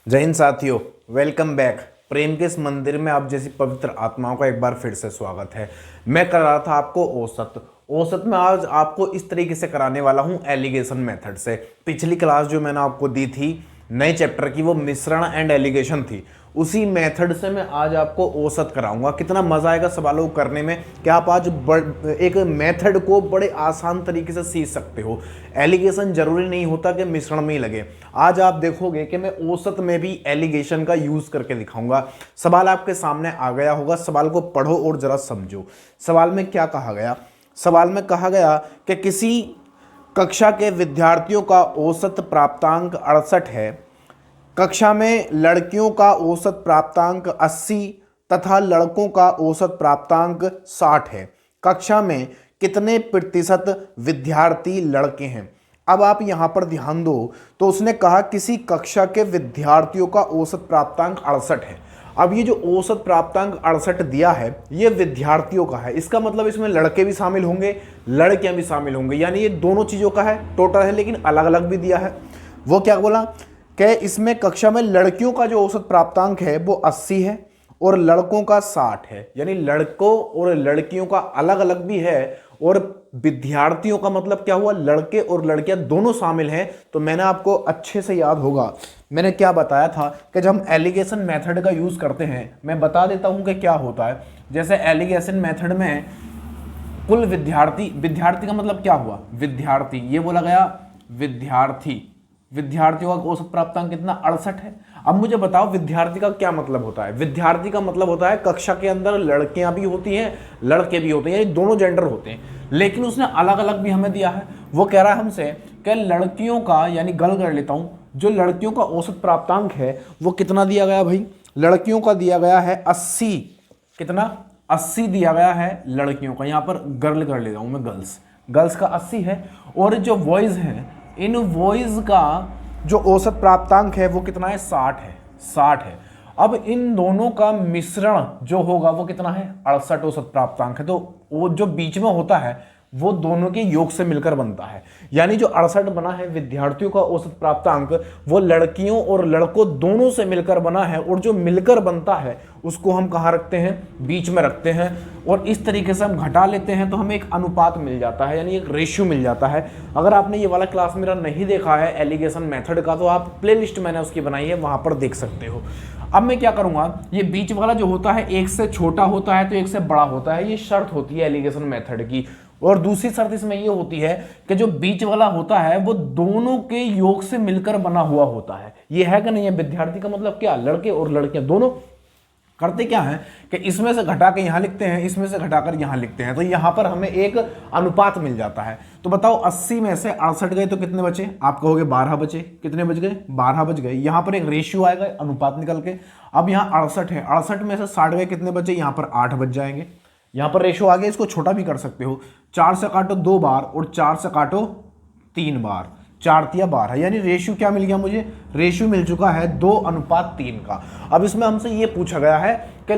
जय हिंद साथियों, welcome back. प्रेम के इस मंदिर में आप जैसी पवित्र आत्माओं का एक बार फिर से स्वागत है। मैं कर रहा था आपको औसत में आज आपको इस तरीके से कराने वाला हूं एलिगेशन मेथड से। पिछली क्लास जो मैंने आपको दी थी नए चैप्टर की, वो मिश्रण एंड एलिगेशन थी। उसी मेथड से मैं आज आपको औसत कराऊंगा। कितना मजा आएगा सवालों को करने में कि आप आज एक मेथड को बड़े आसान तरीके से सीख सकते हो। एलिगेशन जरूरी नहीं होता कि मिश्रण में ही लगे। आज आप देखोगे कि मैं औसत में भी एलिगेशन का यूज करके दिखाऊंगा। सवाल आपके सामने आ गया होगा, सवाल को पढ़ो और जरा समझो। सवाल में क्या कहा गया? सवाल में कहा गया कि किसी कक्षा के विद्यार्थियों का औसत प्राप्तांक 68 है। कक्षा में लड़कियों का औसत प्राप्तांक 80 तथा लड़कों का औसत प्राप्तांक 60 है। कक्षा में कितने प्रतिशत विद्यार्थी लड़के हैं? अब आप यहां पर ध्यान दो तो उसने कहा किसी कक्षा के विद्यार्थियों का औसत प्राप्तांक 68 है। अब ये जो औसत प्राप्तांक 68 दिया है ये विद्यार्थियों का है। इसका मतलब इसमें लड़के भी शामिल होंगे, लड़कियां भी शामिल होंगे, यानी ये दोनों चीजों का है, टोटल है, लेकिन अलग अलग भी दिया है। वो क्या बोला कि इसमें कक्षा में लड़कियों का जो औसत प्राप्तांक है वो 80 है और लड़कों का 60 है, यानी लड़कों और लड़कियों का अलग अलग भी है। और विद्यार्थियों का मतलब क्या हुआ? लड़के और लड़कियां दोनों शामिल हैं। तो मैंने आपको अच्छे से याद होगा मैंने क्या बताया था कि जब हम एलिगेशन मेथड का यूज करते हैं, मैं बता देता हूं कि क्या होता है। जैसे एलिगेशन मेथड में कुल विद्यार्थी का मतलब क्या हुआ? विद्यार्थी, ये बोला गया विद्यार्थियों का औसत प्राप्तांक कितना? 68 है। अब मुझे बताओ विद्यार्थी का क्या मतलब होता है? विद्यार्थी का मतलब होता है कक्षा के अंदर लड़कियां भी होती हैं, लड़के भी होते हैं, यानी दोनों जेंडर होते हैं, लेकिन उसने अलग अलग भी हमें दिया है। वो कह रहा है हमसे कि लड़कियों का, यानी गल कर लेता हूं, जो लड़कियों का औसत प्राप्तांक है वो कितना दिया गया भाई? लड़कियों का दिया गया है 80। कितना? 80 दिया गया है लड़कियों का। यहां पर गर्ल कर लेता हूं मैं, गर्ल्स का 80 है। और जो बॉयज हैं, इन वॉइस का जो औसत प्राप्तांक है वो कितना है? 60 है। अब इन दोनों का मिश्रण जो होगा वो कितना है? 68 औसत प्राप्तांक है। तो वो जो बीच में होता है वो दोनों के योग से मिलकर बनता है, यानी जो 68 बना है विद्यार्थियों का औसत प्राप्तांक, वो लड़कियों और लड़कों दोनों से मिलकर बना है। और जो मिलकर बनता है उसको हम कहाँ रखते हैं? बीच में रखते हैं। और इस तरीके से हम घटा लेते हैं तो हमें एक अनुपात मिल जाता है, यानी एक रेशियो मिल जाता है। अगर आपने ये वाला क्लास मेरा नहीं देखा है एलिगेशन मेथड का, तो आप प्लेलिस्ट मैंने उसकी बनाई है, वहां पर देख सकते हो। अब मैं क्या करूंगा, ये बीच वाला जो होता है एक से छोटा होता है तो एक से बड़ा होता है, ये शर्त होती है एलिगेशन मेथड की। और दूसरी शर्त इसमें ये होती है कि जो बीच वाला होता है वो दोनों के योग से मिलकर बना हुआ होता है। ये है कि नहीं है? विद्यार्थी का मतलब क्या? लड़के और लड़कियां दोनों। करते क्या है कि इसमें से घटा के यहां लिखते हैं, इसमें से घटाकर यहां लिखते हैं, तो यहां पर हमें एक अनुपात मिल जाता है। तो बताओ 80 में से 68 गए तो कितने बचे? आप कहोगे 12 बचे। कितने बच गए? 12 बच गए। यहां पर एक रेशियो आएगा, अनुपात निकल के। अब यहां 68 है, 68 में से 60 गए, कितने बचे? यहां पर 8 बच जाएंगे। यहां पर रेशियो आ गया, इसको छोटा भी कर सकते हो। 4 से काटो 2 बार और 4 से काटो 3 बार, 4 तिया 12, यानी रेशियो क्या मिल गया मुझे? रेशियो मिल चुका है 2:3 का। अब इसमें हमसे ये पूछा गया है कि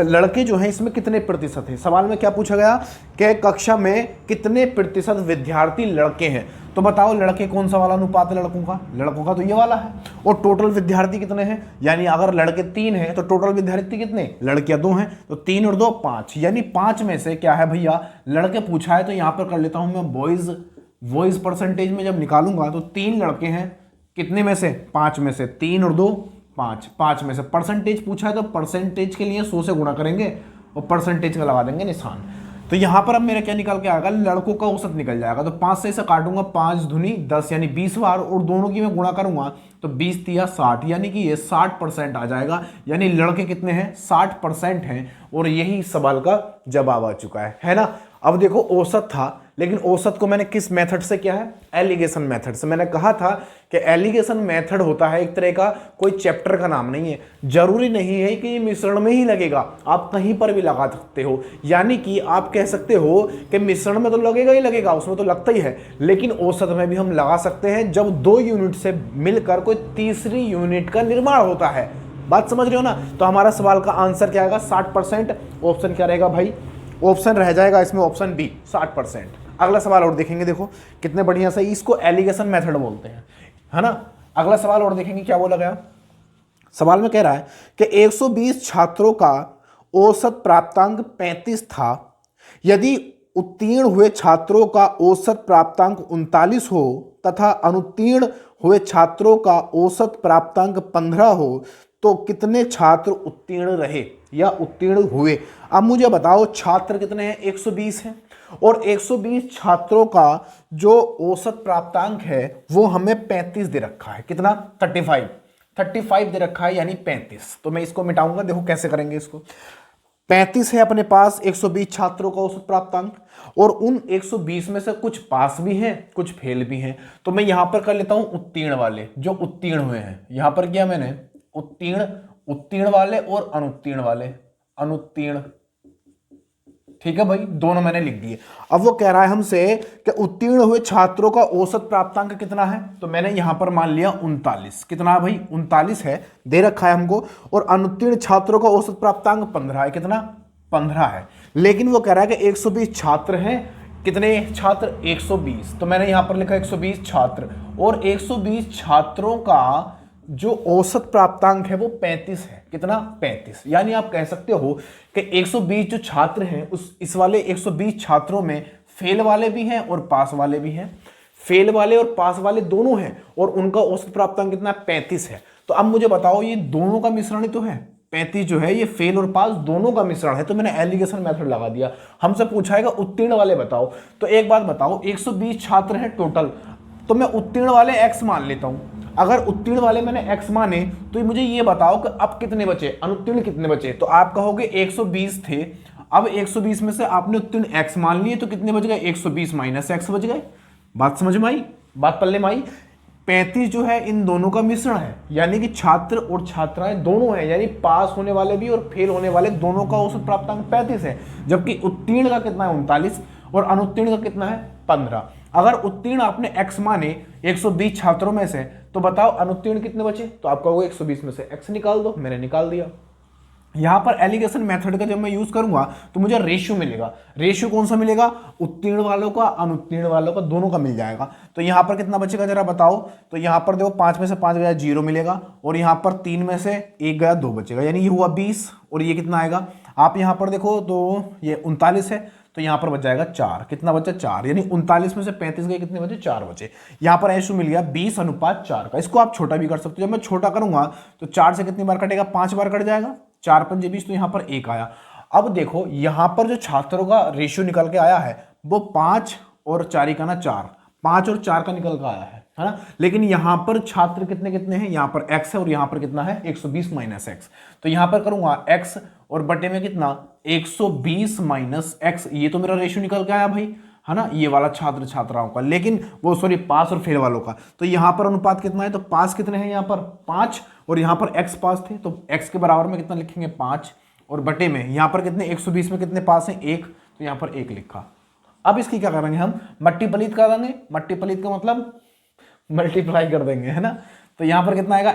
लड़के जो हैं इसमें कितने प्रतिशत हैं। सवाल में क्या पूछा गया कि कक्षा में कितने प्रतिशत विद्यार्थी लड़के हैं। तो बताओ लड़के कौन सा वाला अनुपात है? लड़कों का तो ये वाला है। और टोटल विद्यार्थी कितने हैं? यानी अगर लड़के 3 हैं तो टोटल विद्यार्थी कितने? लड़कियां 2 हैं, तो 3 और 2 5, यानी 5 में से क्या है भैया? लड़के पूछा है तो यहां पर कर लेता हूं मैं वॉइस परसेंटेज में जब निकालूंगा तो 3 लड़के हैं, कितने में से? 5 में से। 3 और 2 5 में से। परसेंटेज पूछा है तो परसेंटेज के लिए 100 से गुणा करेंगे और परसेंटेज का लगा देंगे निशान। तो यहां पर अब मेरा क्या निकल के आएगा? लड़कों का औसत निकल जाएगा। तो 5 से इसे काटूंगा, 5 दूनी 10, यानी 20 बार, और दोनों की मैं गुणा करूंगा तो 20 तिया 60, यानी कि ये 60% आ जाएगा। यानी लड़के कितने हैं? 60% हैं। और यही सवाल का जवाब आ चुका है ना? अब देखो औसत था, लेकिन औसत को मैंने किस मेथड से किया है? एलिगेशन मेथड से। मैंने कहा था कि एलिगेशन मेथड होता है एक तरह का, कोई चैप्टर का नाम नहीं है। जरूरी नहीं है कि ये मिश्रण में ही लगेगा, आप कहीं पर भी लगा सकते हो। यानी कि आप कह सकते हो कि मिश्रण में तो लगेगा ही लगेगा, उसमें तो लगता ही है, लेकिन औसत में भी हम लगा सकते हैं जब 2 यूनिट से मिलकर कोई तीसरी यूनिट का निर्माण होता है। बात समझ रहे हो ना? तो हमारा सवाल का आंसर क्या आएगा? 60%। ऑप्शन क्या रहेगा भाई? ऑप्शन रह जाएगा इसमें ऑप्शन बी, 60%। अगला सवाल और देखेंगे, देखो कितने बढ़िया से। इसको एलिगेशन मेथड बोलते हैं, है ना? अगला सवाल और देखेंगे क्या बोला गया। सवाल में कह रहा है कि 120 छात्रों का औसत प्राप्तांक 35 था। यदि उत्तीर्ण हुए छात्रों का औसत प्राप्तांक 39 हो तथा अनुत्तीर्ण हुए छात्रों का औसत प्राप्तांक 15 हो तो कितने छात्र उत्तीर्ण रहे या उत्तीर्ण हुए। अब मुझे बताओ छात्र कितने हैं, 120 हैं, और 120 छात्रों का जो औसत प्राप्तांक है वो हमें 35 दे रखा है। कितना, 35 दे रखा है, यानी 35। तो मैं इसको मिटाऊंगा, देखो कैसे करेंगे इसको। 35 है अपने पास 120 छात्रों का औसत प्राप्तांक, और उन 120 में से कुछ पास भी हैं कुछ फेल भी हैं। तो मैं यहां पर कर लेता हूं उत्तीर्ण वाले, जो उत्तीर्ण हुए हैं। यहां पर किया मैंने उत्तीर्ण वाले और अनुत्तीर्ण वाले, अनुत्तीर्ण, ठीक है भाई, दोनों मैंने लिख दिए। अब वो कह रहा है हमसे कि उत्तीर्ण हुए छात्रों का औसत प्राप्तांक कितना है, तो मैंने यहां पर मान लिया 39। कितना है भाई, 39 है, दे रखा है हमको। और अनुत्तीर्ण छात्रों का औसत प्राप्तांक 15 है। कितना, 15 है। लेकिन वो कह रहा है कि 120 छात्र हैं। कितने छात्र, 120। तो मैंने यहां पर लिखा 120 छात्र, और 120 छात्रों का जो औसत प्राप्तांक है वो 35 है। कितना, 35। यानी आप कह सकते हो कि 120 जो छात्र हैं उस इस वाले 120 छात्रों में फेल वाले भी हैं और पास वाले भी हैं। फेल वाले और पास वाले दोनों हैं, और उनका औसत प्राप्तांक कितना, 35 है। तो अब मुझे बताओ ये दोनों का मिश्रण ही तो है। 35 जो है ये फेल और पास दोनों का मिश्रण है। तो मैंने एलिगेशन मेथड लगा दिया। हमसे पूछाएगा उत्तीर्ण वाले बताओ। तो एक बात बताओ, 120 छात्र हैं टोटल, तो मैं उत्तीर्ण वाले x मान लेता हूं। अगर उत्तीर्ण वाले मैंने x माने तो मुझे ये बताओ कि अब कितने बचे, अनुत्तीर्ण कितने बचे। तो आप कहोगे 120 थे, अब 120 में से आपने उत्तीर्ण x मान लिए, तो कितने बच गए, 120 माइनस x बच गए। बात समझ में आई, बात पल्ले में आई। 35 जो है इन दोनों का मिश्रण है, यानी कि छात्र और छात्राएं दोनों हैं, यानी पास होने वाले भी और फेल होने वाले दोनों का औसत प्राप्तांक 35 है। जबकि उत्तीर्ण का कितना है, 39, और अनुत्तीर्ण का कितना है, 15। अगर उत्तीर्ण आपने x माने 120 छात्रों में से, तो बताओ अनुत्तीर्ण कितने बचे। तो आप कहोगे 120 में से x निकाल दो, मैंने निकाल दिया। यहां पर एलिगेशन मेथड का जब मैं यूज करूंगा तो मुझे रेशियो मिलेगा। रेशियो कौन सा मिलेगा, उत्तीर्ण वालों का अनुत्तीर्ण वालों का दोनों का मिल जाएगा। तो यहां पर कितना बचेगा जरा बताओ। तो यहां पर देखो 5 में से 5 गया 0 मिलेगा, और यहां पर 3 में से 1 गया 2 बचेगा, यानी ये हुआ 20। और ये कितना आएगा, आप यहां पर देखो तो ये 39 है, तो यहां पर बच जाएगा 4। कितना बचा, 4। यानी 39 में से 35 गए, कितने बचे, 4 बचे। यहां पर रेशियो मिल गया 20:4 का। इसको आप छोटा भी कर सकते हो। जब मैं छोटा करूंगा तो 4 से कितनी बार कटेगा, 5 बार कट जाएगा। 4 पंजे 20, तो यहां पर 1 आया। अब देखो यहां पर जो छात्रों का रेशियो निकल के आया है वो 5 और 4 का ना 4, 5 और 4 का निकल के आया है ना। लेकिन यहां पर छात्र कितने कितने हैं, यहां पर x है और यहां पर कितना है, 120 माइनस x। तो यहां पर करूंगा x और बटे में कितना, 120 माइनस x। ये तो मेरा रेशियो निकल के आया भाई, है ना, ये वाला छात्र छात्राओं का, लेकिन वो सॉरी पास और फेल वालों का। तो यहां पर अनुपात कितना है, तो पास कितने हैं, यहां पर 5, और यहां पर x पास थे, तो x के बराबर में कितना लिखेंगे, 5, और बटे में यहां पर कितने, 120 में कितने पास हैं, 1, तो यहां पर 1 लिखा। अब इसकी क्या करेंगे हम, मल्टीप्लिकेट कर देंगे। मल्टीप्लिकेट का मतलब मल्टीप्लाई कर देंगे, है ना। तो यहां पर कितना आएगा,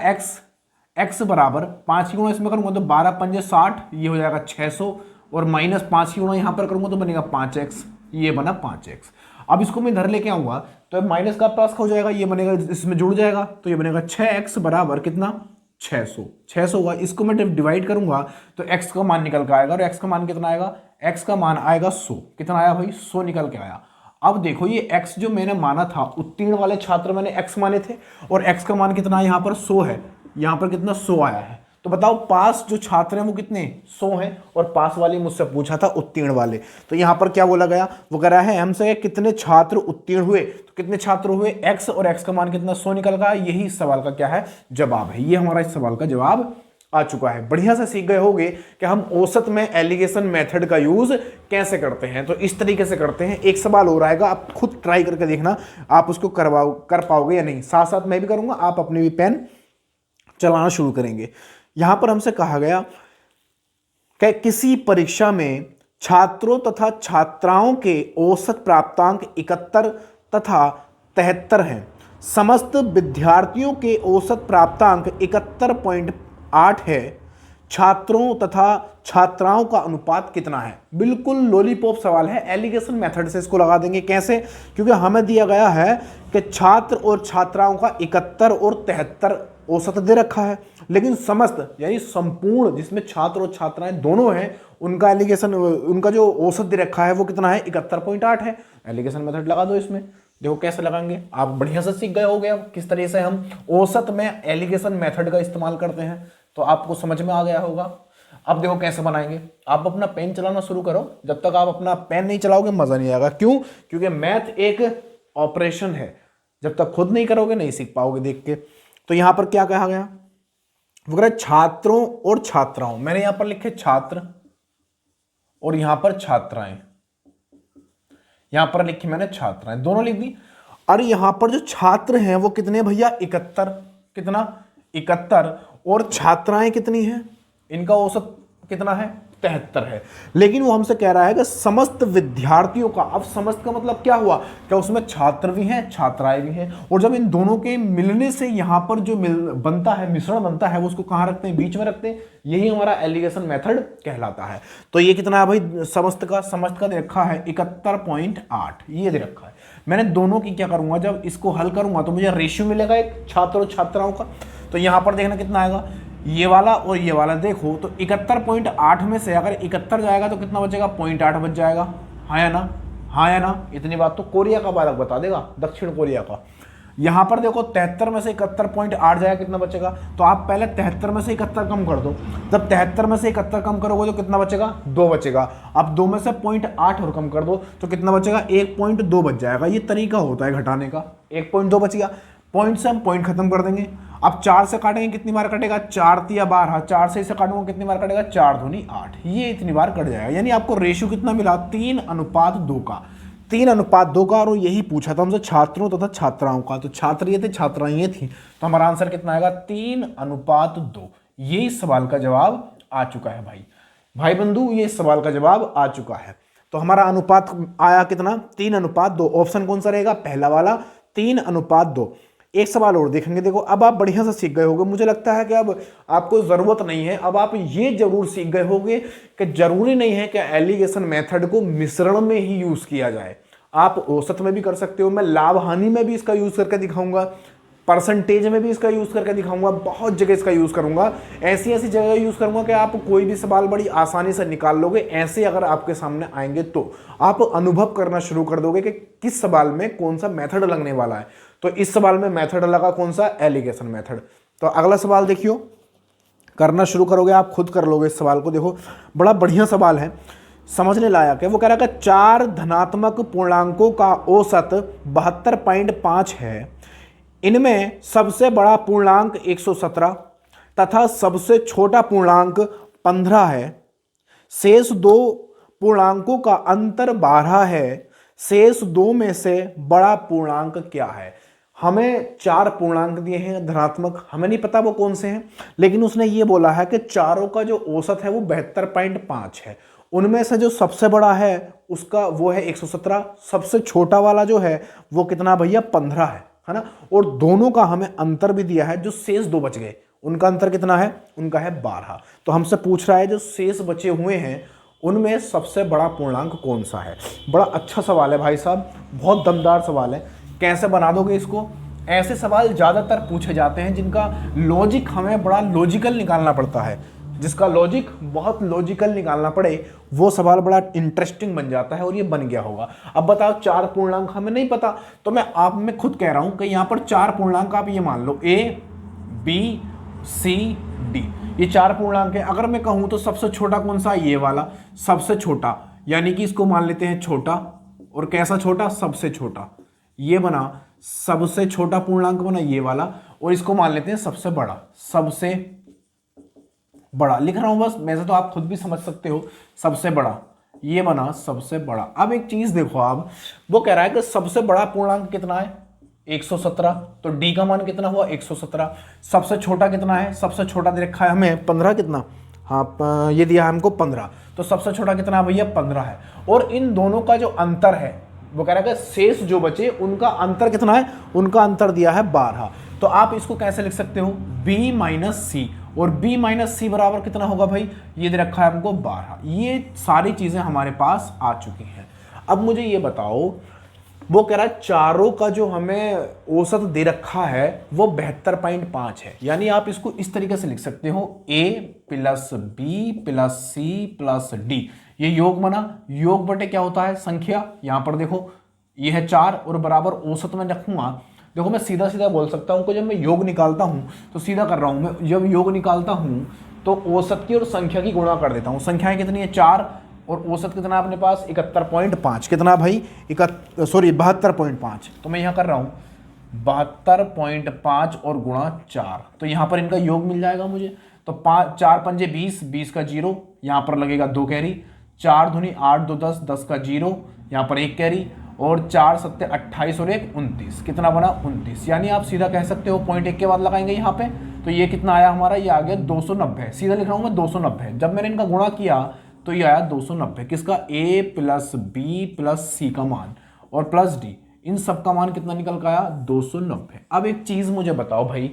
x बराबर 5 की गुणा इसमें करूंगा तो 12 पंजे 60, ये हो जाएगा 600, और माइनस 5 की गुणा यहां पर करूंगा तो बनेगा 5x, ये बना 5x। अब इसको मैं इधर लेके आऊंगा तो माइनस का प्लस हो जाएगा, ये बनेगा इसमें जुड़ जाएगा, तो ये बनेगा 6x बराबर कितना, 600 हुआ। इसको मैं डिवाइड करूंगा तो x का मान निकल के आएगा, और x का मान कितना आएगा, x का मान आएगा 100। कितना आया भाई, 100 निकल के आया। अब देखो ये x जो मैंने माना था, उत्तीर्ण वाले छात्र मैंने x माने थे, और x का मान कितना है, यहाँ पर 100 है, यहाँ पर कितना 100 आया है। तो बताओ पास जो छात्र हैं वो कितने, 100 हैं, और पास वाले मुझसे पूछा था उत्तीर्ण वाले। तो यहाँ पर क्या बोला गया, वो कह रहा है हमसे कितने छात्र उत्तीर्ण हुए, तो कितने छात्र हुए, x, और x का मान कितना, 100 निकल गया। यही इस सवाल का क्या है, जवाब है। ये हमारा इस सवाल का जवाब आ चुका है। बढ़िया से सीख गए होंगे कि हम औसत में एलिगेशन मेथड का यूज कैसे करते हैं। तो इस तरीके से करते हैं। एक सवाल हो रहेगा, आप खुद ट्राई करके देखना आप उसको कर पाओगे या नहीं। साथ साथ मैं भी करूंगा, आप अपने भी पेन चलाना शुरू करेंगे। यहां पर हमसे कहा गया कि किसी परीक्षा में छात्रों तथा छात्राओं के औसत प्राप्तांक 71 तथा 73 हैं। समस्त विद्यार्थियों के औसत प्राप्तांक 71.8 है। छात्रों तथा छात्राओं का अनुपात कितना है। बिल्कुल लॉलीपॉप सवाल है, एलिगेशन मेथड से इसको लगा देंगे। कैसे? क्योंकि हमें दिया गया है कि छात्र और छात्राओं का 71 और 73 औसत दे रखा है, लेकिन समस्त यानी संपूर्ण जिसमें छात्र और छात्राएं दोनों हैं उनका एलिगेशन, उनका जो औसत दे रखा है वो कितना है, 71.8 है। एलिगेशन मेथड लगा दो इसमें। देखो कैसे लगाएंगे, आप बढ़िया से सीख गए होगे अब किस तरह से हम औसत में एलिगेशन मेथड का इस्तेमाल करते हैं, तो आपको समझ में आ गया होगा। अब देखो कैसे बनाएंगे। आप अपना पेन चलाना शुरू करो, जब तक आप अपना पेन नहीं चलाओगे मजा नहीं आएगा। क्यों? क्योंकि मैथ एक ऑपरेशन है, जब तक खुद नहीं करोगे नहीं सीख पाओगे देख के। तो यहां पर क्या कहा गया, वो कह रहा है छात्रों और छात्राओं। मैंने यहां पर लिखे छात्र और यहां पर छात्राएं, यहां पर लिखी मैंने छात्राएं, दोनों लिख दी। और यहां पर जो छात्र हैं वो कितने भैया, 71। कितना? 71। और छात्राएं कितनी हैं, इनका औसत कितना है, 73 है। लेकिन वो हमसे कह रहा है कि समस्त विद्यार्थियों का। अब समस्त का मतलब क्या हुआ, क्या उसमें छात्र भी हैं छात्राएं भी हैं, और जब इन दोनों के मिलने से यहां पर जो बनता है, मिश्रण बनता है, वो उसको कहां रखते हैं, बीच में रखते हैं। यही हमारा एलिगेशन मेथड कहलाता है। तो ये कितना है भाई, समस्त का दे रखा है 71.8, ये दे रखा है। मैंने दोनों की क्या करूंगा, जब इसको हल करूंगा तो मुझे रेशियो मिलेगा एक छात्र और छात्राओं का। तो यहां पर देखना कितना आएगा, ये वाला और ये वाला। देखो तो 71.8 में से अगर 71 जाएगा तो कितना बचेगा, 0.8 बच जाएगा। हाँ या ना, हाँ या ना। इतनी बात तो कोरिया का बालक बता देगा, दक्षिण कोरिया का। यहां पर देखो 73 में से 71.8 जाएगा, कितना बचेगा। तो आप पहले 73 में से 71 कम कर दो। जब 73 में से 71 कम करोगे तो कितना बचेगा, 2 बचेगा। अब 2 में से 0.8 और कम कर दो तो कितना बचेगा, 1.2 बच जाएगा। ये तरीका होता है घटाने का। 1.2 बच गया, पॉइंट से हम पॉइंट खत्म कर देंगे। अब 4 से काटेंगे, कितनी बार कटेगा, 4 तिया 12। 4 से इसे काटूंगा, कितनी बार कटेगा, 4 दूनी 8। ये इतनी बार कट जाएगा। यानी आपको रेशियो कितना मिला, 3:2 का। 3:2 का। और यही पूछा था हमसे छात्रों तथा छात्राओं का। तो छात्र ये थे, छात्राएं ये थी, तो हमारा आंसर कितना आएगा, 3:2। ये इस सवाल का जवाब आ चुका है भाई बंधु, ये इस सवाल का जवाब आ चुका है। तो हमारा अनुपात आया कितना, 3:2। ऑप्शन कौन सा रहेगा, पहला वाला, 3:2। एक सवाल और देखेंगे। देखो अब आप बढ़िया से सीख गए होंगे, मुझे लगता है कि अब आपको जरूरत नहीं है। अब आप ये जरूर सीख गए होंगे कि जरूरी नहीं है कि एलिगेशन मेथड को मिश्रण में ही यूज किया जाए। आप औसत में भी कर सकते हो, मैं लाभ हानि में भी इसका यूज करके दिखाऊंगा, परसेंटेज में भी इसका यूज करके दिखाऊंगा, बहुत जगह इसका यूज करूंगा। ऐसी ऐसी जगह यूज करूंगा कि आप कोई भी सवाल बड़ी आसानी से निकाल लोगे। ऐसे अगर आपके सामने आएंगे तो आप अनुभव करना शुरू कर दोगे कि किस सवाल में कौन सा मेथड लगने वाला है। तो इस सवाल में मेथड लगा कौन सा, एलिगेशन मेथड। तो अगला सवाल देखियो, करना शुरू करोगे आप खुद कर लोगे इस सवाल को। देखो बड़ा बढ़िया सवाल है, समझने लायक है। वो कह रहा है कि 4 धनात्मक पूर्णांकों का औसत 72.5 है। इनमें सबसे बड़ा पूर्णांक 117 तथा सबसे छोटा पूर्णांक 15 है। शेष 2 पूर्णांकों का अंतर 12 है। शेष 2 में से बड़ा पूर्णांक क्या है। हमें 4 पूर्णांक दिए हैं धनात्मक, हमें नहीं पता वो कौन से हैं, लेकिन उसने ये बोला है कि चारों का जो औसत है वो 72.5 है। उनमें से जो सबसे बड़ा है उसका वो है 117, सबसे छोटा वाला जो है वो कितना भैया, 15 है ना। और दोनों का हमें अंतर भी दिया है, जो शेष 2 बच गए उनका अंतर कितना है, उनका है 12। तो हमसे पूछ रहा है जो शेष बचे हुए हैं उनमें सबसे बड़ा पूर्णांक कौन सा है। बड़ा अच्छा सवाल है भाई साहब, बहुत दमदार सवाल है। कैसे बना दोगे इसको, ऐसे सवाल ज़्यादातर पूछे जाते हैं जिनका लॉजिक हमें बड़ा लॉजिकल निकालना पड़ता है। जिसका लॉजिक बहुत लॉजिकल निकालना पड़े वो सवाल बड़ा इंटरेस्टिंग बन जाता है, और ये बन गया होगा। अब बताओ 4 पूर्णांक हमें नहीं पता, तो मैं खुद कह रहा हूं कि यहां पर 4 पूर्णांक आप ये मान लो, A B C D, ये 4 पूर्णांक है। अगर मैं कहूं तो सबसे छोटा कौन सा, ये वाला सबसे छोटा, यानी कि इसको मान लेते हैं छोटा। और कैसा छोटा, सबसे छोटा, ये बना सबसे छोटा पूर्णांक बना ये वाला। और इसको मान लेते हैं सबसे बड़ा, सबसे बड़ा लिख रहा हूं बस, वैसे तो आप खुद भी समझ सकते हो। सबसे बड़ा ये बना सबसे बड़ा। अब एक चीज देखो आप, वो कह रहा है कि सबसे बड़ा पूर्णांक कितना है, 117, तो डी का मान कितना हुआ, 117। सबसे छोटा कितना है, सबसे छोटा दे रखा है हमें 15, कितना, हाँ ये दिया है हमको 15, तो सबसे छोटा कितना है भैया, 15 है। और इन दोनों का जो अंतर है, वो कह रहा है कि शेष जो बचे उनका अंतर कितना है, उनका अंतर दिया है 12। तो आप इसको कैसे लिख सकते हो, B - C, और b माइनस सी बराबर कितना होगा भाई, ये दे रखा है हमको 12। ये सारी चीजें हमारे पास आ चुकी हैं। अब मुझे ये बताओ, वो कह रहा है चारों का जो हमें औसत दे रखा है वो 72.5 है। यानी आप इसको इस तरीके से लिख सकते हो a plus b plus c plus d, ये योग बना। योग बटे क्या होता है, संख्या। यहां पर देखो ये है 4 और बराबर औसत में रखूंगा। देखो मैं सीधा सीधा बोल सकता हूं कि जब मैं योग निकालता हूं तो सीधा कर रहा हूं मैं, जब योग निकालता हूं तो औसत की और संख्या की गुणा कर देता हूं। संख्याएं कितनी है 4 और औसत कितना अपने पास 71.5, कितना भाई 72.5। तो मैं यहाँ कर रहा हूँ 72.5 और गुणा 4, तो यहाँ पर इनका योग मिल जाएगा मुझे। तो 4 पंजे 20, 20 का 0, यहाँ पर लगेगा 2 कैरी, 4 दूनी 8 2 10, 10 का 0, यहाँ पर 1 कैरी, और 4 सत्ते 28 और 1 29, कितना बना 29। यानी आप सीधा कह सकते हो 0.1 के बाद लगाएंगे यहाँ पे, तो ये कितना आया हमारा, ये आ गया 290। सीधा लिख रहा हूँ मैं 290। जब मैंने इनका गुणा किया तो ये आया 290, किसका, a प्लस बी प्लस सी का मान और प्लस डी, इन सब का मान कितना निकल का आया 290। अब एक चीज मुझे बताओ भाई,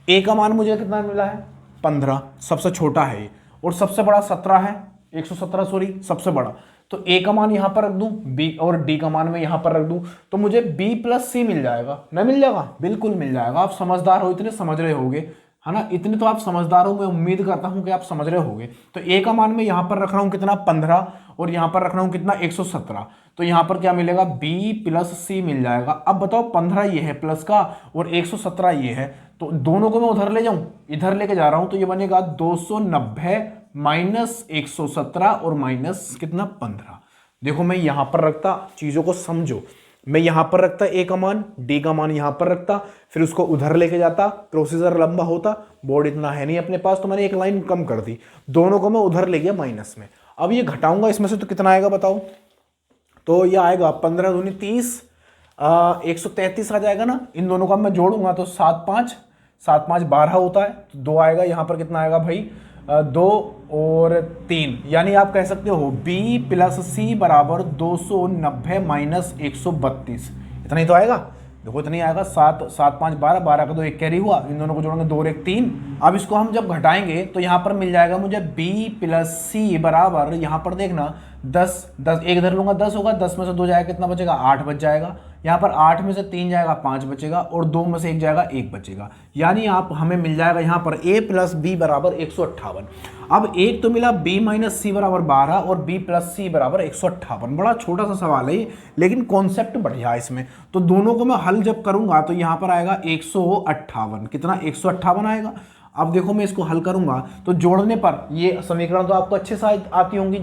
a का मान मुझे कितना मिला है 15, सबसे छोटा है, और सबसे बड़ा 17 है, 117 सॉरी, सबसे बड़ा। तो a का मान यहां पर रख दूं, b और d का मान मैं यहां पर रख दूं, तो मुझे b प्लस सी मिल जाएगा। नहीं मिल जाएगा, बिल्कुल मिल जाएगा। आप समझदार हो, इतने समझ रहे होगे, है ना, इतने तो आप समझदार हो, मैं उम्मीद करता हूं कि आप समझ रहे होगे। तो a का मान मैं यहां पर रख रहा हूं कितना 15, और यहां पर रख रहा हूं कितना 117। तो यहां पर क्या मिलेगा, b प्लस सी मिल जाएगा। अब बताओ 15 ये है प्लस का और 117 ये है, तो दोनों को मैं उधर ले जाऊं, इधर लेके जा रहा हूं, तो ये बनेगा 290 माइनस 117 और माइनस कितना 15। देखो मैं यहां पर रखता, चीजों को समझो, मैं यहां पर रखता a का मान, d का मान यहां पर रखता, फिर उसको उधर लेके जाता, प्रोसीजर लंबा होता, बोर्ड इतना है नहीं अपने पास, तो मैंने एक लाइन कम कर दी, दोनों को मैं उधर ले गया माइनस में। अब ये घटाऊंगा इसमें से, तो कितना आएगा बताओ, तो ये आएगा 15 दूनी 30, 133 आ जाएगा ना। इन दोनों का मैं जोड़ूंगा तो 7 5 12 होता है, तो 2 आएगा, यहाँ पर कितना आएगा भाई 2 और 3, यानी आप कह सकते हो b प्लस सी बराबर 290 माइनस 132, इतना ही तो आएगा। देखो इतना ही आएगा, 7 7 5 12, 12 का तो 1 कैरी हुआ, इन दोनों को जोड़ेंगे 2 और 1 3। अब इसको हम जब घटाएंगे तो यहाँ पर मिल जाएगा मुझे b प्लस सी बराबर, यहाँ पर देखना 10 10 एक इधर लूंगा 10 होगा, 10 में से 2 जाएगा कितना बचेगा 8 बच जाएगा, यहाँ पर 8 में से 3 जाएगा 5 बचेगा, और 2 में से 1 जाएगा 1 बचेगा। यानी आप हमें मिल जाएगा यहाँ पर a प्लस बी बराबर 158। अब एक तो मिला b माइनस सी बराबर 12 और b प्लस सी बराबर 158। बड़ा छोटा सा सवाल है लेकिन कॉन्सेप्ट बढ़िया है इसमें। तो दोनों को मैं हल जब करूंगा तो यहाँ पर आएगा 158, कितना 158 आएगा। अब देखो मैं इसको हल करूंगा तो जोड़ने पर, ये समीकरण तो आपको अच्छे से आती होंगी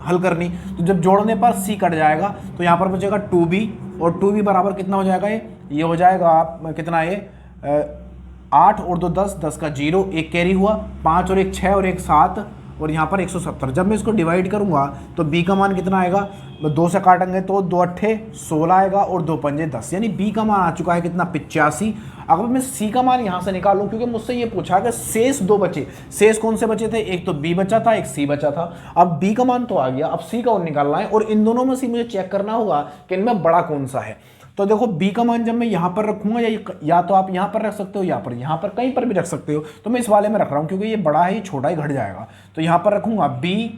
हल करनी, तो जब जोड़ने पर c कट जाएगा तो यहाँ पर बचेगा 2b, और 2b बराबर कितना हो जाएगा, ये हो जाएगा कितना, ये 8 और 2 10, 10 का 0, 1 कैरी हुआ, 5 और 1 6 और 1 7, और यहाँ पर 170। जब मैं इसको डिवाइड करूंगा तो b का मान कितना आएगा, 2 से काटेंगे तो 2 अट्ठे 16 आएगा और 2 पंजे 10, यानी b का मान आ चुका है कितना 85। अगर मैं c का मान यहाँ से निकालूं, क्योंकि मुझसे ये पूछा कि शेष 2 बचे, शेष कौन से बचे थे, एक तो b बचा था, एक c बचा था। अब b का मान तो आ गया, अब c का और निकालना है, और इन दोनों में से मुझे चेक करना होगा कि इनमें बड़ा कौन सा है। तो देखो b का मान जब मैं यहाँ पर रखूंगा, या तो आप यहाँ पर रख सकते हो, यहाँ पर कहीं पर भी रख सकते हो, तो मैं इस वाले में रख रहा हूँ क्योंकि ये बड़ा है, ये छोटा ही घट जाएगा। तो यहाँ पर रखूंगा b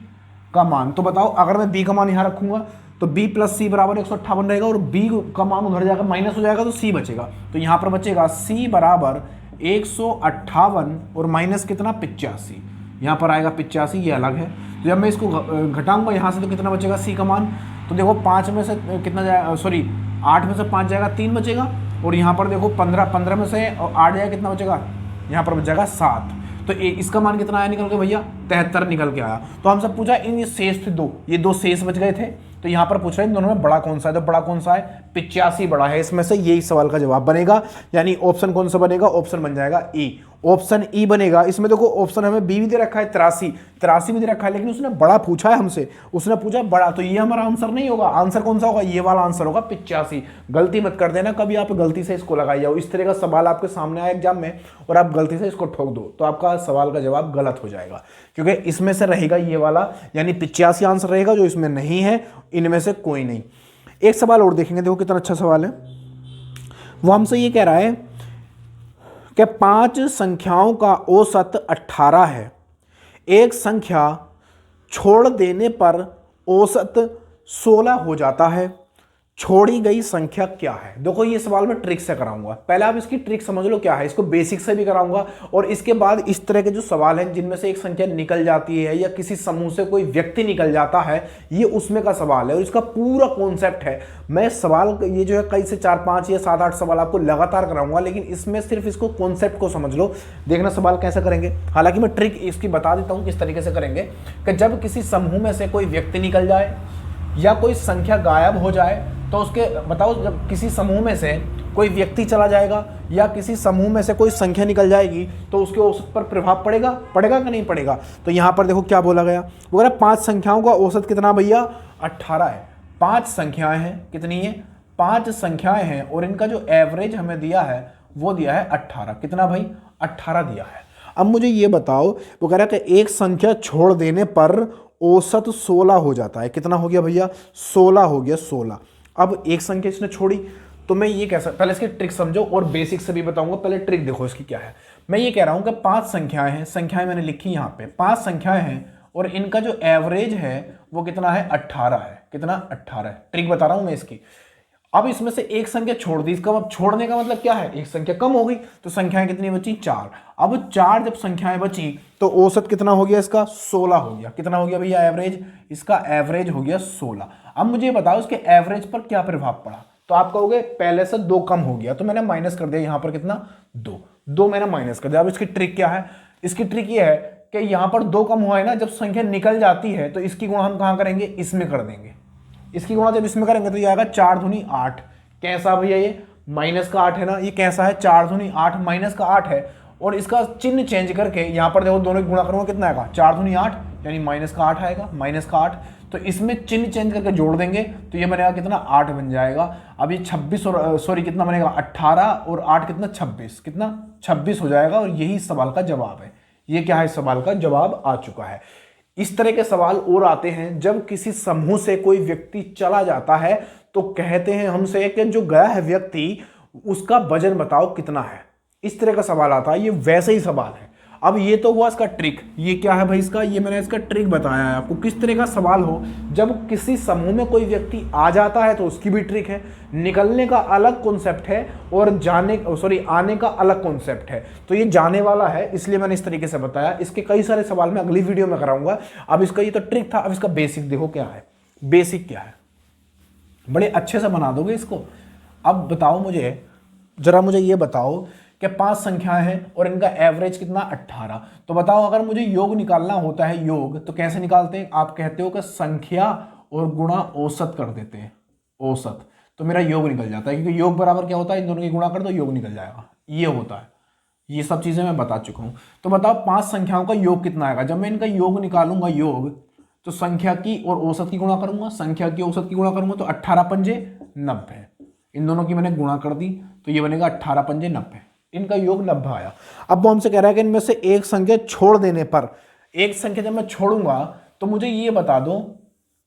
का मान। तो बताओ अगर मैं b का मान यहाँ रखूंगा तो b प्लस सी बराबर 158 रहेगा, और b का मान उधर जाकर माइनस हो जाएगा तो c बचेगा। तो यहाँ पर बचेगा c बराबर 158 और माइनस कितना 85, यहाँ पर आएगा 85, ये अलग है। तो जब मैं इसको घटाऊंगा यहाँ से तो कितना बचेगा c का मान, तो देखो 5 में से कितना जाएगा, सॉरी 8 में से 5 जाएगा 3 बचेगा, और यहाँ पर देखो 15 में से 8 जाएगा कितना बचेगा, यहाँ पर बच जाएगा 7। तो इसका मान कितना आया निकल के भैया 73 निकल के आया। तो हमसे पूछा इन ये शेष थे 2, ये 2 शेष बच गए थे, तो यहाँ पर पूछ रहे हैं इन दोनों में बड़ा कौन सा है, तो बड़ा कौन सा है 85 बड़ा है। इसमें से यही सवाल का जवाब बनेगा, यानी ऑप्शन कौन सा बनेगा, ऑप्शन बन जाएगा ई, ऑप्शन ई बनेगा। इसमें देखो ऑप्शन हमें बी भी दे रखा है 83 भी दे रखा है, लेकिन उसने बड़ा पूछा है हमसे, उसने पूछा बड़ा, तो ये हमारा आंसर नहीं होगा। आंसर कौन सा होगा, ये वाला आंसर होगा 85। गलती मत कर देना, कभी आप गलती से इसको लगाई जाओ, इस तरह का सवाल आपके सामने आए एग्जाम में और आप गलती से इसको ठोक दो तो आपका सवाल का जवाब गलत हो जाएगा, क्योंकि इसमें से रहेगा ये वाला, यानी 85 आंसर रहेगा, जो इसमें नहीं है इनमें से कोई नहीं। एक सवाल और देखेंगे, देखो कितना अच्छा सवाल है। वो हमसे ये कह रहा है कि 5 संख्याओं का औसत 18 है, एक संख्या छोड़ देने पर औसत 16 हो जाता है, छोड़ी गई संख्या क्या है। देखो ये सवाल मैं ट्रिक से कराऊंगा, पहले आप इसकी ट्रिक समझ लो क्या है, इसको बेसिक से भी कराऊंगा और इसके बाद इस तरह के जो सवाल हैं जिनमें से एक संख्या निकल जाती है या किसी समूह से कोई व्यक्ति निकल जाता है, ये उसमें का सवाल है और इसका पूरा कॉन्सेप्ट है। मैं सवाल ये जो है कई से 4, 5 या 7, 8 सवाल आपको लगातार कराऊंगा, लेकिन इसमें सिर्फ इसको कॉन्सेप्ट को समझ लो, देखना सवाल कैसे करेंगे। हालांकि मैं ट्रिक इसकी बता देता हूँ किस तरीके से करेंगे कि जब किसी समूह में से कोई व्यक्ति निकल जाए या कोई संख्या गायब हो जाए तो उसके बताओ, जब किसी समूह में से कोई व्यक्ति चला जाएगा या किसी समूह में से कोई संख्या निकल जाएगी तो उसके औसत पर प्रभाव पड़ेगा कि नहीं पड़ेगा। तो यहाँ पर देखो क्या बोला गया, वो कह रहा 5 संख्याओं का औसत कितना भैया 18 है। 5 संख्याएं हैं, कितनी है 5 संख्याएं हैं और इनका जो एवरेज हमें दिया है वो दिया है 18। कितना भाई 18 दिया है। अब मुझे ये बताओ, वो कह रहा है कि एक संख्या छोड़ देने पर औसत 16 हो जाता है। कितना हो गया भैया 16 हो गया 16। अब एक संख्या इसने छोड़ी तो मैं ये कह सकता, पहले इसकी ट्रिक समझो और बेसिक से भी बताऊंगा, पहले ट्रिक देखो इसकी क्या है। मैं ये कह रहा हूं कि 5 संख्याएं हैं, संख्याएं मैंने लिखी यहां पे 5 संख्याएं हैं और इनका जो एवरेज है वो कितना है 18 है। कितना 18 है। ट्रिक बता रहा हूं मैं इसकी। अब इसमें से एक संख्या छोड़ दी, इसका छोड़ने का मतलब क्या है, एक संख्या कम हो गई तो संख्याएं कितनी बची 4। अब 4 जब संख्याएं बची तो औसत कितना हो गया इसका 16 हो गया। कितना हो गया भैया एवरेज, इसका एवरेज हो गया 16। अब मुझे बताओ इसके एवरेज पर क्या प्रभाव पड़ा। तो आप कहोगे पहले से 2 कम हो गया तो मैंने माइनस कर दिया, यहां पर कितना 2 मैंने माइनस कर दिया। अब इसकी ट्रिक क्या है, इसकी ट्रिक ये है कि यहां पर 2 कम हुआ है ना, जब संख्या निकल जाती है तो इसकी गुणा हम कहां करेंगे, इसमें कर देंगे। इसकी गुणा जब इसमें करेंगे तो ये आएगा 4 दूनी 8। कैसा भैया ये माइनस का 8 है ना, ये कैसा है 4 दूनी 8 माइनस का 8 है और इसका चिन्ह चेंज करके यहां पर देखो दोनों की गुणा करूंगा कितना आएगा 4 दूनी 8 यानी माइनस का 8 आएगा, माइनस का 8। तो इसमें चिन्ह चेंज करके जोड़ देंगे तो ये बनेगा कितना 8 बन जाएगा। अब ये 26 और सॉरी कितना बनेगा 18 और 8 कितना 26, कितना 26 हो जाएगा और यही सवाल का जवाब है। ये क्या है, इस सवाल का जवाब आ चुका है। इस तरह के सवाल और आते हैं जब किसी समूह से कोई व्यक्ति चला जाता है तो कहते हैं हमसे कि जो गया है व्यक्ति उसका वजन बताओ कितना है। इस तरह का सवाल आता है, ये वैसे ही सवाल है। अब ये तो हुआ इसका ट्रिक, ये क्या है भाई इसका, ये मैंने इसका ट्रिक बताया है आपको किस तरह का सवाल हो। जब किसी समूह में कोई व्यक्ति आ जाता है तो उसकी भी ट्रिक है, निकलने का अलग कॉन्सेप्ट है और आने का अलग कॉन्सेप्ट है। तो ये जाने वाला है इसलिए मैंने इस तरीके से बताया। इसके कई सारे सवाल मैं अगली वीडियो में कराऊंगा। अब इसका ये तो ट्रिक था, अब इसका बेसिक देखो क्या है। बेसिक क्या है, बड़े अच्छे से बना दोगे इसको। अब बताओ मुझे, जरा मुझे ये बताओ कि 5 संख्याएं हैं और इनका एवरेज कितना 18। तो बताओ अगर मुझे योग निकालना होता है, योग तो कैसे निकालते हैं, आप कहते हो कि संख्या और गुणा औसत कर देते हैं, औसत, तो मेरा योग निकल जाता है क्योंकि योग बराबर क्या होता है, इन दोनों की गुणा कर दो योग निकल जाएगा, ये होता है। ये सब चीजें मैं बता चुका हूं। तो बताओ 5 संख्याओं का योग कितना आएगा। जब मैं इनका योग निकालूंगा, योग तो संख्या की और औसत की गुणा करूंगा, संख्या की औसत की गुणा करूंगा तो 18 पंजे 90, इन दोनों की मैंने गुणा कर दी तो ये बनेगा 18 पंजे 90, इनका योग 90 आया। अब वो हमसे कह रहा है कि इनमें से एक संख्या छोड़ देने पर, एक संख्या जब मैं छोड़ूंगा तो मुझे ये बता दो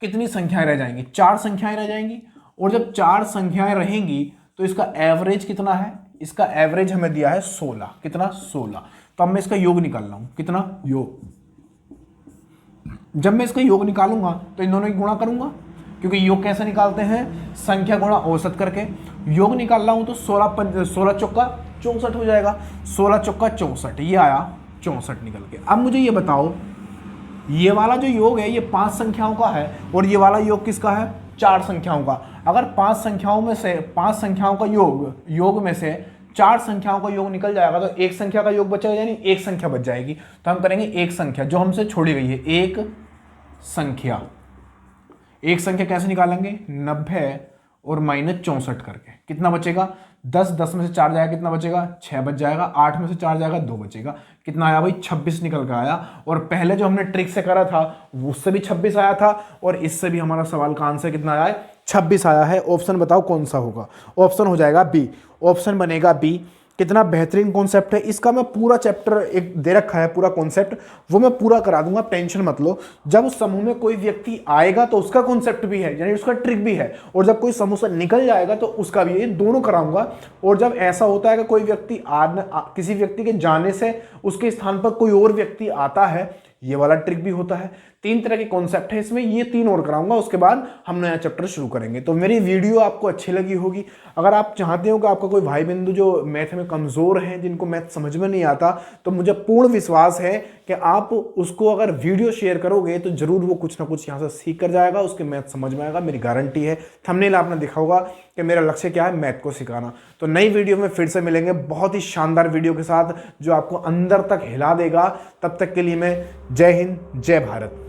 कितनी संख्याएं रह जाएंगी, 4 संख्याएं रह जाएंगी। और जब 4 संख्याएं रहेंगी तो इसका एवरेज कितना है, इसका एवरेज हमें दिया है 16, कितना 16। तो अब मैं इसका योग निकाल रहा हूं, कितना योग, जब मैं इसका योग निकालूंगा तो इन दोनों की गुणा करूंगा क्योंकि योग कैसे निकालते हैं, संख्या गुणा औसत करके। योग निकाल रहा हूं तो 16 चौका 64 हो जाएगा, 16 चौका 64, ये आया 64 निकल के। अब मुझे ये बताओ ये वाला जो योग है ये 5 संख्याओं का है और ये वाला योग किसका है, 4 संख्याओं का। अगर 5 संख्याओं में से 5 संख्याओं का योग में से 4 संख्याओं का योग निकल जाएगा तो एक संख्या का योग बचेगा, यानी एक संख्या बच जाएगी। तो हम करेंगे एक संख्या जो हमसे छोड़ी गई है, एक संख्या। एक संख्या कैसे निकालेंगे, 90 और माइनस 64 करके, कितना बचेगा 10 में से 4 जाएगा कितना बचेगा 6 बच जाएगा, 8 में से 4 जाएगा 2 बचेगा, कितना आया भाई 26 निकल कर आया। और पहले जो हमने ट्रिक से करा था उससे भी 26 आया था और इससे भी हमारा सवाल का आंसर कितना आया है 26 आया है। ऑप्शन बताओ कौन सा होगा, ऑप्शन हो जाएगा बी, ऑप्शन बनेगा बी। कितना बेहतरीन कॉन्सेप्ट है। इसका मैं पूरा चैप्टर एक दे रखा है, पूरा कॉन्सेप्ट वो मैं पूरा करा दूंगा, टेंशन मत लो। जब उस समूह में कोई व्यक्ति आएगा तो उसका कॉन्सेप्ट भी है, यानी उसका ट्रिक भी है, और जब कोई समूह से निकल जाएगा तो उसका भी, ये दोनों कराऊंगा। और जब ऐसा होता है कि कोई व्यक्ति किसी व्यक्ति के जाने से उसके स्थान पर कोई और व्यक्ति आता है, ये वाला ट्रिक भी होता है। 3 तरह के कॉन्सेप्ट है इसमें, ये 3 और कराऊंगा, उसके बाद हम नया चैप्टर शुरू करेंगे। तो मेरी वीडियो आपको अच्छी लगी होगी। अगर आप चाहते हो कि आपका कोई भाई बंधु जो मैथ में कमज़ोर हैं, जिनको मैथ समझ में नहीं आता, तो मुझे पूर्ण विश्वास है कि आप उसको अगर वीडियो शेयर करोगे तो जरूर वो कुछ ना कुछ यहाँ से सीख कर जाएगा, उसके मैथ समझ में आएगा, मेरी गारंटी है। थंबनेल आपने देखा होगा कि मेरा लक्ष्य क्या है, मैथ को सिखाना। तो नई वीडियो में फिर से मिलेंगे बहुत ही शानदार वीडियो के साथ जो आपको अंदर तक हिला देगा। तब तक के लिए मैं जय हिंद, जय भारत।